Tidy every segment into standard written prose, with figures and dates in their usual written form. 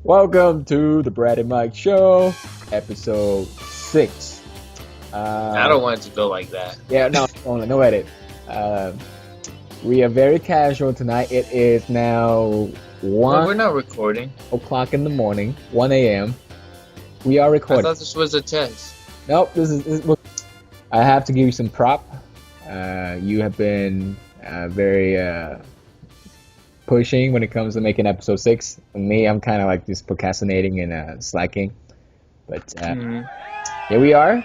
Welcome to the Brad and Mike Show, episode 6. I don't want it to go like that. Yeah, no edit. We are very casual tonight. It is now Well, we're 1 not recording. o'clock in the morning, 1 a.m. We are I recording. thought this was a test. Nope, look, I have to give you some prop. You have been very pushing when it comes to making episode 6. Me, I'm kind of like just procrastinating and slacking. But here we are.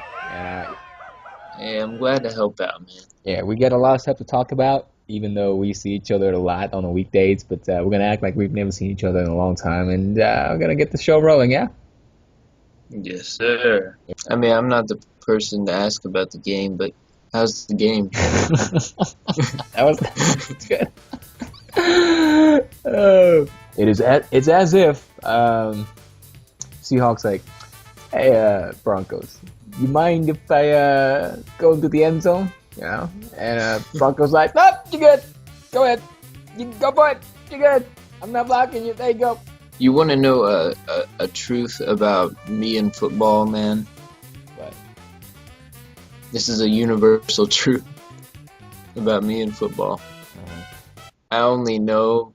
Hey, I'm glad to help out, man. Yeah, we get a lot of stuff to talk about, even though we see each other a lot on the weekdays. But we're going to act like we've never seen each other in a long time. And we're going to get the show rolling, yeah? Yes, sir. I mean, I'm not the person to ask about the game, but how's the game? That's good. It's as if Seahawks like, hey, Broncos, you mind if I go into the end zone? You know, and Broncos like, nope, you're good. Go ahead, you go for it. You're good. I'm not blocking you. There you go. You want to know a truth about me and football, man? What? This is a universal truth about me and football. I only know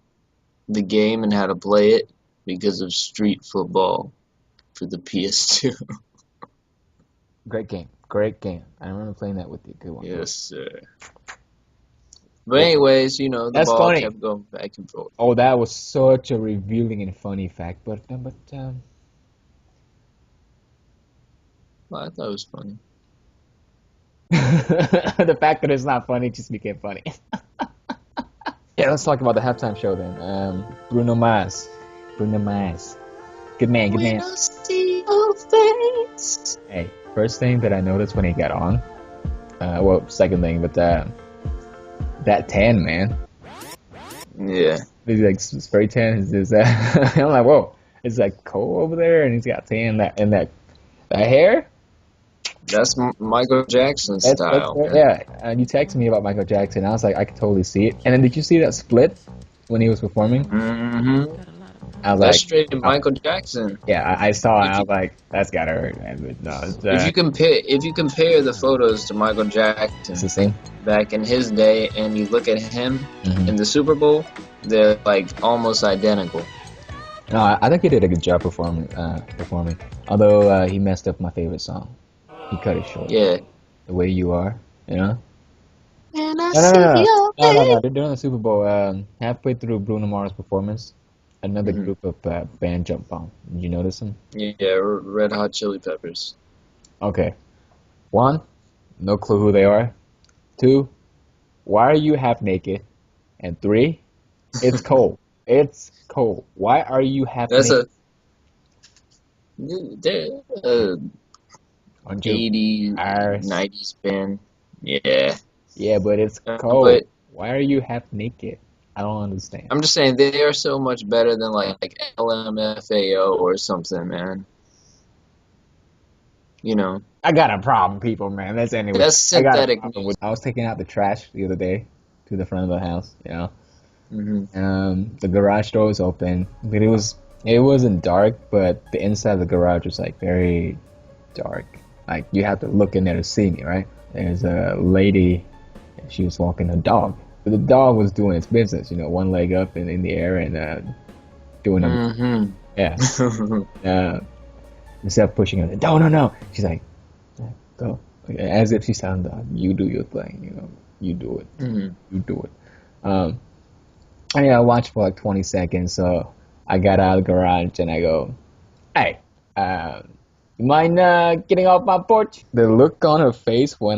the game and how to play it because of Street Football for the PS2. Great game. I remember playing that with you. Good one. Yes, sir. But anyways, you know, the That's ball funny. kept going back and forth. Oh, that was such a revealing and funny fact. But Well, I thought it was funny. the fact that it's not funny just became funny. Yeah, let's talk about the halftime show then. Bruno Mars. Good man. When I see your face. Hey, first thing that I noticed when he got on, second thing, but that tan, man. Yeah. He's like spray tan. I'm like, whoa, it's like cold over there, and he's got tan and that hair. That's Michael Jackson style. Yeah, and you texted me about Michael Jackson. I was like, I could totally see it. And then did you see that split when he was performing? Mm-hmm. I was That's like, straight to Michael Jackson. yeah, I saw it. I was like, that's gotta hurt, man. But no, If you compare the photos to Michael it's Jackson the same. back in his day, and you look at him in the Super Bowl, they're like almost identical. No, I think he did a good job performing. Although he messed up my favorite song. He cut it short. Yeah. The Way You Are, you know? And I No. They're doing the Super Bowl. Halfway through Bruno Mars' performance, another group of band jumped on. Did you notice them? Yeah, Red Hot Chili Peppers. Okay. 1, no clue who they are. 2, why are you half naked? And 3, it's cold. It's cold. Why are you half naked? They're 80s, 90s band. Yeah. Yeah, but it's cold. But why are you half naked? I don't understand. I'm just saying they are so much better than like LMFAO or something, man. You know. I got a problem, people, man. That's anyway. That's synthetic music. I was taking out the trash the other day to the front of the house, you know. Mm-hmm. The garage door was open, but it wasn't dark, but the inside of the garage was like very dark. Like you have to look in there to see me, right? There's a lady, she was walking a dog. But the dog was doing its business, you know, one leg up and in the air and doing a yeah. Instead of pushing her, no. She's like, go, as if she's telling the dog, you do your thing, you know, you do it, you do it. And yeah, I watched for like 20 seconds, so I got out of the garage and I go, hey, you mind getting off my porch? The look on her face when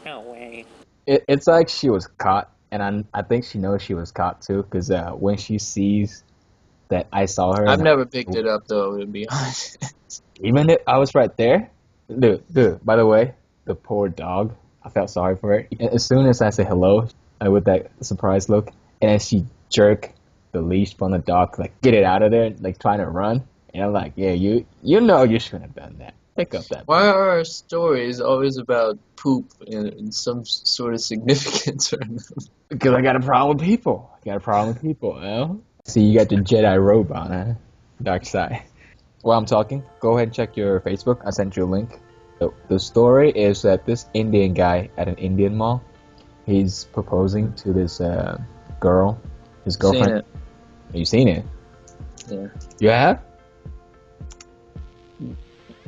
No way. it's like she was caught, and I think she knows she was caught too, because when she sees that I saw her, I've never picked it up though, to be honest. even if I was right there, dude. By the way, the poor dog, I felt sorry for it. As soon as I said hello, with that surprised look, and then she jerked the leash from the dog, like get it out of there, like trying to run. And I'm like, yeah, you know you shouldn't have done that. Pick up that. Why are our stories always about poop and some sort of significance? Because I got a problem with people. You know? See, you got the Jedi robe on, huh? Dark side. While I'm talking, go ahead and check your Facebook. I sent you a link. The story is that this Indian guy at an Indian mall, he's proposing to this girl, his Seen girlfriend. it. Have you seen it? Yeah. You have?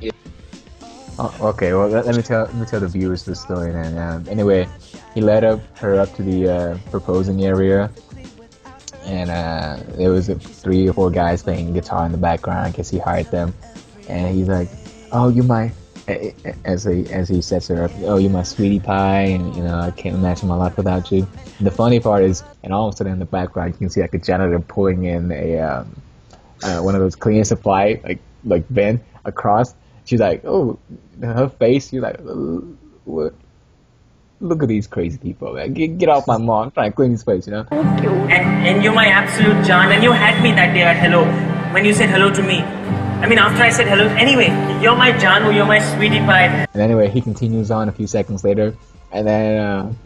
Yeah. Oh, okay. Well, let me tell the viewers the story then. Anyway, he led her up to the proposing area, and there was 3 or 4 guys playing guitar in the background. I guess he hired them, and he's like, "Oh, you my," as he sets her up. "Oh, you my sweetie pie, and I can't imagine my life without you." And the funny part is, and all of a sudden in the background, you can see like a janitor pulling in one of those cleaning supply like bin across. She's like, "Oh," her face. She's like, "What? Look at these crazy people, man. Get off my lawn. I'm trying to clean this place." And you're my absolute John, and you had me that day at hello when you said hello to me. I mean, after I said hello, anyway, you're my John, you're my sweetie pie. And anyway, he continues on a few seconds later, and then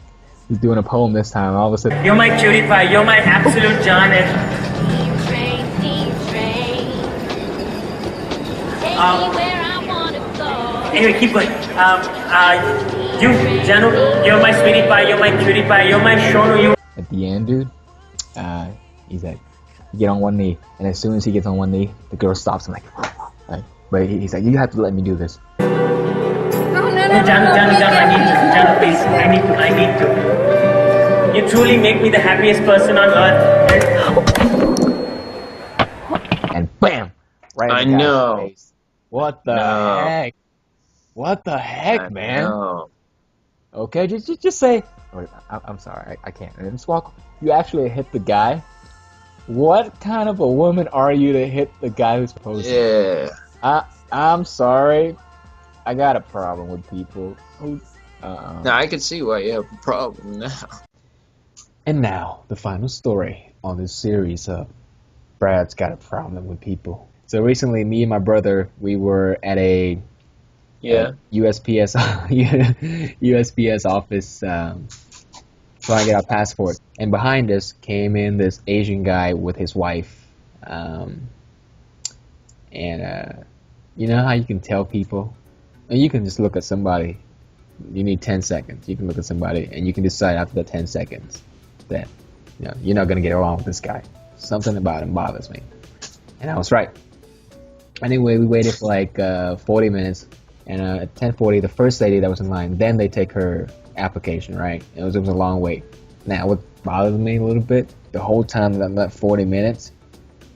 he's doing a poem this time. All of a sudden, You're my cutie pie, you're my absolute John, and anyway, keep going. You, Janu, you're my sweetie pie, you're my cutie pie, you're my Shonu, you. at the end, dude, he's like, get on one knee, and as soon as he gets on one knee, the girl stops him but he's like, "You have to let me do this." No, Janu, I need to. Janu, please, I need to. You truly make me the happiest person on earth. And bam, right I in the guy's know. face. What the No. heck? What the heck, I man? know. Okay, just say. Wait, I'm sorry, I can't. Just walk. You actually hit the guy. What kind of a woman are you to hit the guy who's proposing? Yeah. I'm sorry. I got a problem with people who. Now I can see why you have a problem now. And now the final story on this series of Brad's got a problem with people. So recently, me and my brother, we were at a Yeah. USPS USPS office trying to get our passport, and behind us came in this Asian guy with his wife, and you know how you can tell people, and you can just look at somebody. You need 10 seconds. You can look at somebody, and you can decide after the 10 seconds that you're not gonna get along with this guy. Something about him bothers me, and I was right. Anyway, we waited for like 40 minutes. And at 10:40, the first lady that was in line, then they take her application, right? It was a long wait. Now, what bothered me a little bit, the whole time that 40 minutes,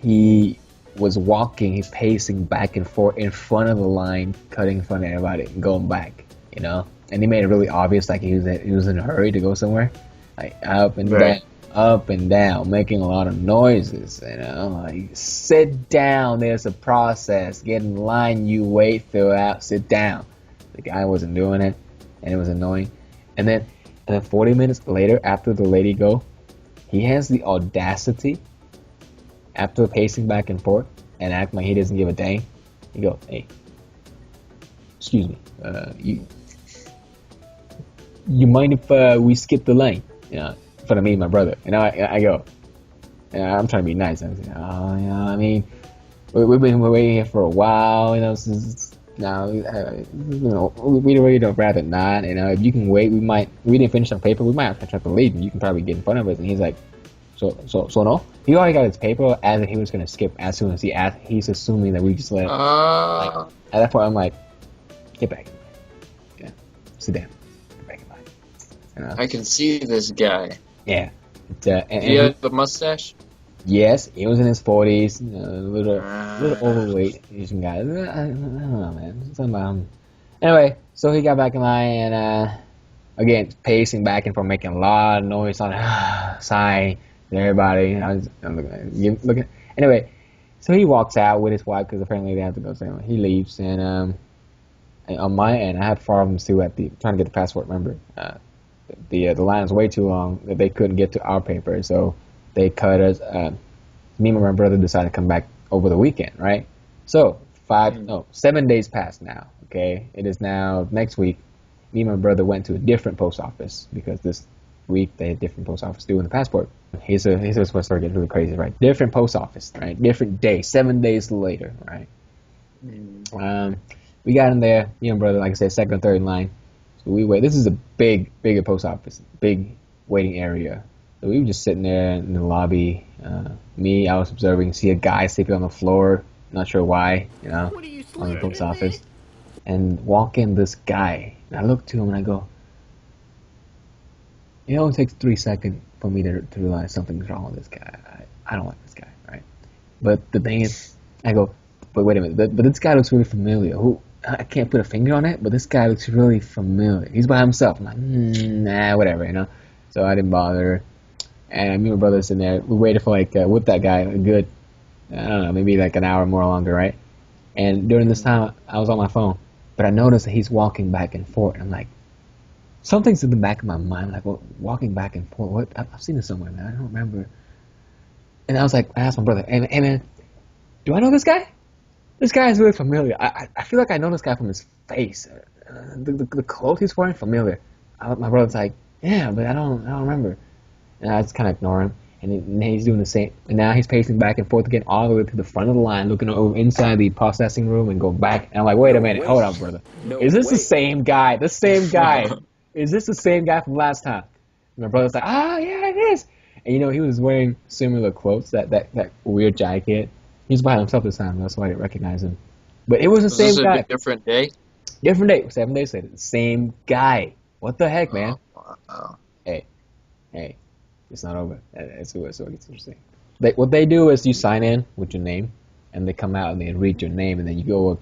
he was walking, he pacing back and forth in front of the line, cutting in front of everybody, and going back, And he made it really obvious, like he was in a hurry to go somewhere, like up and Right. down, up and down, making a lot of noises, like sit down, there's a process, get in line, you wait throughout, sit down. The guy wasn't doing it, and it was annoying. And then 40 minutes later, after the lady go, he has the audacity, after pacing back and forth and acting like he doesn't give a dang, he goes, "Hey, excuse me, you mind if we skip the line?" In front of me and my brother. And I go, I'm trying to be nice. I'm saying, I mean, we've been waiting here for a while, now, we really don't rather not, if you can wait, we didn't finish our paper, we might have to try to leave, and you can probably get in front of us. And he's like, so no? He already got his paper as if he was going to skip as soon as he asked. He's assuming that we just let him. At that point, I'm like, get back in line. Yeah, sit down. Get back in line. I can see this guy. Yeah. Do you have a mustache? Yes, he was in his 40s, a little overweight Asian guy. I don't know, man. Something about him. Anyway, so he got back in line and, again, pacing back and forth, making a lot of noise, sighing to everybody. I'm looking. Anyway, so he walks out with his wife because apparently they have to go somewhere. He leaves, and on my end, I had problems too trying to get the passport. Remember, the line was way too long that they couldn't get to our paper, so they cut us. Me and my brother decided to come back over the weekend, right? So 7 days passed now. Okay, it is now next week. Me and my brother went to a different post office because this week they had different post office doing the passport. Here's where it started getting really crazy, right? Different post office, right? Different day, 7 days later, right? We got in there, brother, like I said, second or third in line. So we wait. This is a bigger post office, big waiting area. So we were just sitting there in the lobby. I was observing, see a guy sleeping on the floor, not sure why, on the post office. And walk in this guy. And I look to him and I go, it only takes 3 seconds for me to realize something's wrong with this guy. I don't like this guy, right? But the thing is, I go, but wait a minute, but this guy looks really familiar. I can't put a finger on it, but this guy looks really familiar. He's by himself. I'm like, nah, whatever, So I didn't bother. And me and my brother sitting there. We waited for with that guy a good, I don't know, maybe like an hour more longer, right? And during this time, I was on my phone, but I noticed that he's walking back and forth. And I'm like, something's in the back of my mind, like, well, walking back and forth. What? I've seen this somewhere, man. I don't remember. And I was like, I asked my brother, hey man, do I know this guy? This guy is really familiar. I feel like I know this guy from his face. The clothes he's wearing, familiar. My brother's like, yeah, but I don't remember. And I just kind of ignore him. And he's doing the same. And now he's pacing back and forth again, all the way to the front of the line, looking over inside the processing room and go back. And I'm like, wait a minute, hold on, brother. Is this the same guy? The same guy? Is this the same guy from last time? And my brother's like, yeah, it is. And he was wearing similar clothes, that weird jacket. He's by himself this time, that's why I didn't recognize him. But it was the same guy. Was this a different day? Different day, 7 days later. The same guy. What the heck, man? Wow. Hey, it's not over. That's where it gets interesting. What they do is you sign in with your name, and they come out and they read your name, and then you go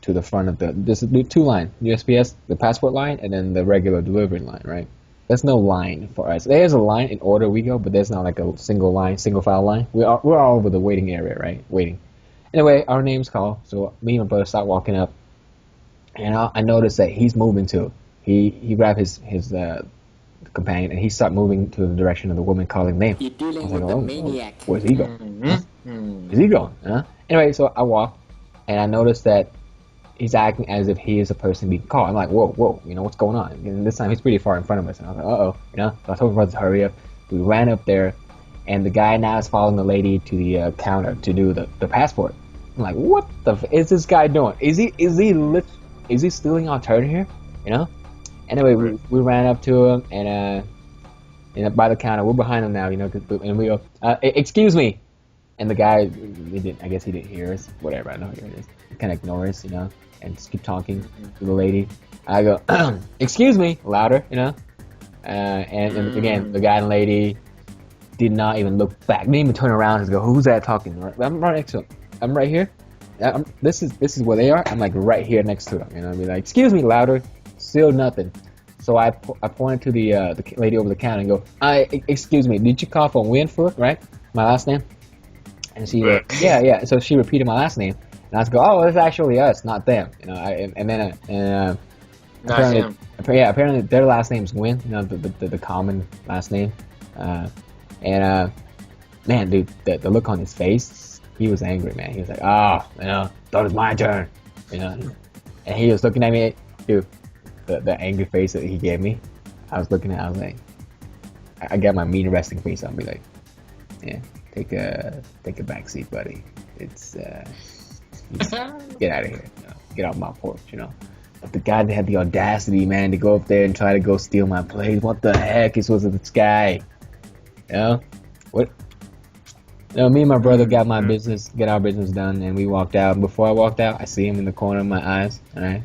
to the front of there's two lines, USPS, the passport line, and then the regular delivery line, right? There's no line for us. There's a line in order we go, but there's not like a single file line. We're all over the waiting area, right? Waiting. Anyway, our name's called, so me and my brother start walking up, and I noticed that he's moving too. He grabbed his companion, and he started moving to the direction of the woman calling name. You're dealing with a maniac. Where's he going? Where's he going? Anyway, so I walk, and I noticed that he's acting as if he is a person being called. I'm like, whoa, what's going on? And this time he's pretty far in front of us. And I was like, So I told my brother to hurry up. We ran up there, and the guy now is following the lady to the counter to do the passport. I'm like, what the is this guy doing? Is he stealing our turn here? Anyway, we ran up to him, and by the counter, we're behind him now, and we go, excuse me. And the guy, I guess he didn't hear us, whatever, I know here it is. He kind of ignores us, and just keep talking to the lady. I go, excuse me, louder, and again, the guy and lady did not even look back, didn't even turn around and go, who's that talking? I'm right next to him. I'm right here. This is where they are. I'm like right here next to them, I'd be like, excuse me, louder. Still nothing. So I pointed to the lady over the counter and go, excuse me, did you call for Winford, right? My last name? And she, yeah. So she repeated my last name, and I was go, it's actually us, not them, Not apparently, him. apparently their last name's Win, the common last name, man, dude, the look on his face, he was angry, man. He was like, thought it was my turn, and he was looking at me, dude. The angry face that he gave me, I was like, I got my mean resting face on me, like, yeah, take a back seat, buddy. It's get out of here, get off my porch, But the guy that had the audacity, man, to go up there and try to go steal my place, what the heck is with this guy? What? Me and my brother got our business done, and we walked out. Before I walked out, I see him in the corner of my eyes, all right?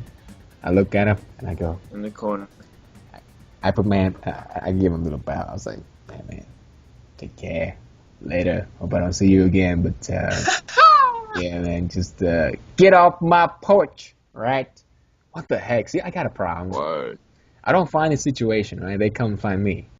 I look at him and I go, In the corner. I give him a little bow. I was like, man, take care. Later. Hope I don't see you again. But yeah, man, just get off my porch, right? What the heck? See, I got a problem. Word. I don't find a situation, right? They come find me.